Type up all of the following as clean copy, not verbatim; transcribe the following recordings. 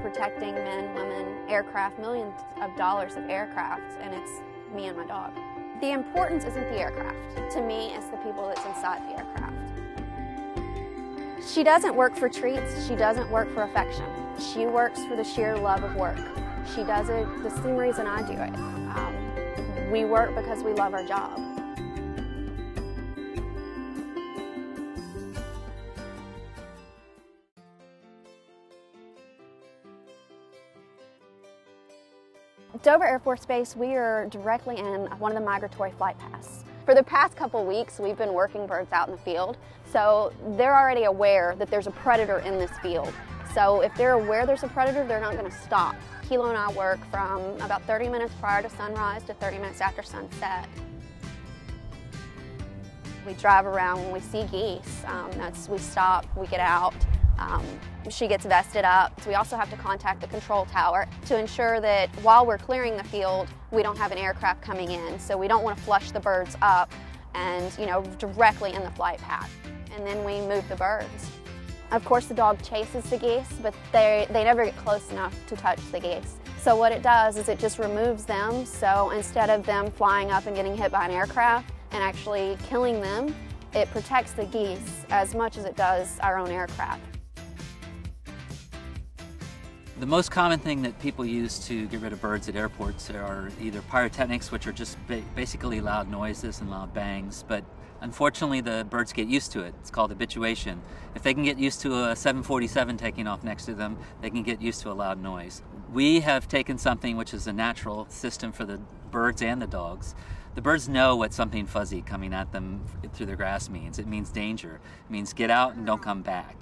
protecting men, women, aircraft, millions of dollars of aircraft, and it's me and my dog. The importance isn't the aircraft. To me, it's the people that's inside the aircraft. She doesn't work for treats. She doesn't work for affection. She works for the sheer love of work. She does it the same reason I do it. We work because we love our job. Dover Air Force Base, we are directly in one of the migratory flight paths. For the past couple weeks, we've been working birds out in the field, so they're already aware that there's a predator in this field. So if they're aware there's a predator, they're not going to stop. Kilo and I work from about 30 minutes prior to sunrise to 30 minutes after sunset. We drive around when we see geese. We stop, we get out. She gets vested up. So we also have to contact the control tower to ensure that while we're clearing the field, we don't have an aircraft coming in. So we don't want to flush the birds up and, directly in the flight path. And then we move the birds. Of course, the dog chases the geese, but they never get close enough to touch the geese. So what it does is it just removes them. So instead of them flying up and getting hit by an aircraft and actually killing them, it protects the geese as much as it does our own aircraft. The most common thing that people use to get rid of birds at airports are either pyrotechnics, which are just basically loud noises and loud bangs, but unfortunately the birds get used to it. It's called habituation. If they can get used to a 747 taking off next to them, they can get used to a loud noise. We have taken something which is a natural system for the birds and the dogs. The birds know what something fuzzy coming at them through the grass means. It means danger. It means get out and don't come back.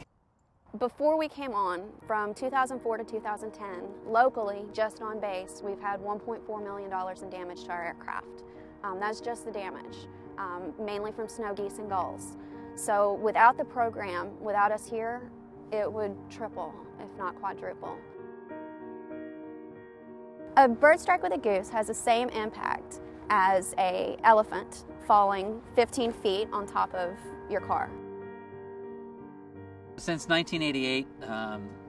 Before we came on, from 2004 to 2010, locally, just on base, we've had $1.4 million in damage to our aircraft. That's just the damage, mainly from snow geese and gulls. So without the program, without us here, it would triple, if not quadruple. A bird strike with a goose has the same impact as an elephant falling 15 feet on top of your car. Since 1988,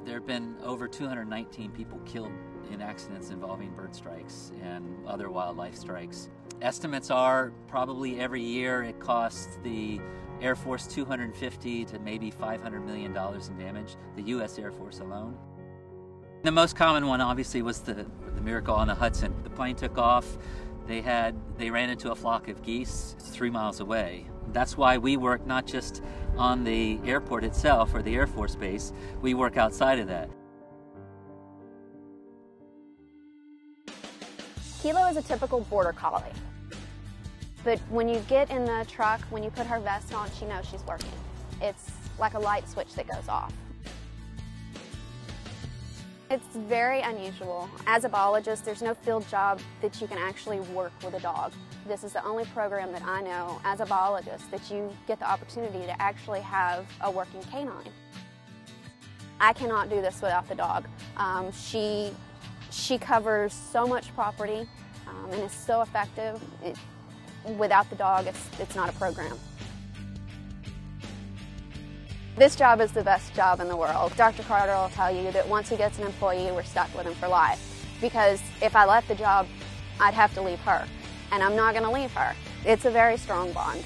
there have been over 219 people killed in accidents involving bird strikes and other wildlife strikes. Estimates are probably every year it costs the Air Force $250 to maybe $500 million in damage, the U.S. Air Force alone. The most common one obviously was the miracle on the Hudson. The plane took off, they ran into a flock of geese 3 miles away. That's why we work not just on the airport itself or the Air Force Base, we work outside of that. Kilo is a typical border collie. But when you get in the truck, when you put her vest on, she knows she's working. It's like a light switch that goes off. It's very unusual. As a biologist, there's no field job that you can actually work with a dog. This is the only program that I know as a biologist that you get the opportunity to actually have a working canine. I cannot do this without the dog. She covers so much property and is so effective. Without the dog, it's not a program. This job is the best job in the world. Dr. Carter will tell you that once he gets an employee, we're stuck with him for life. Because if I left the job, I'd have to leave her. And I'm not going to leave her. It's a very strong bond.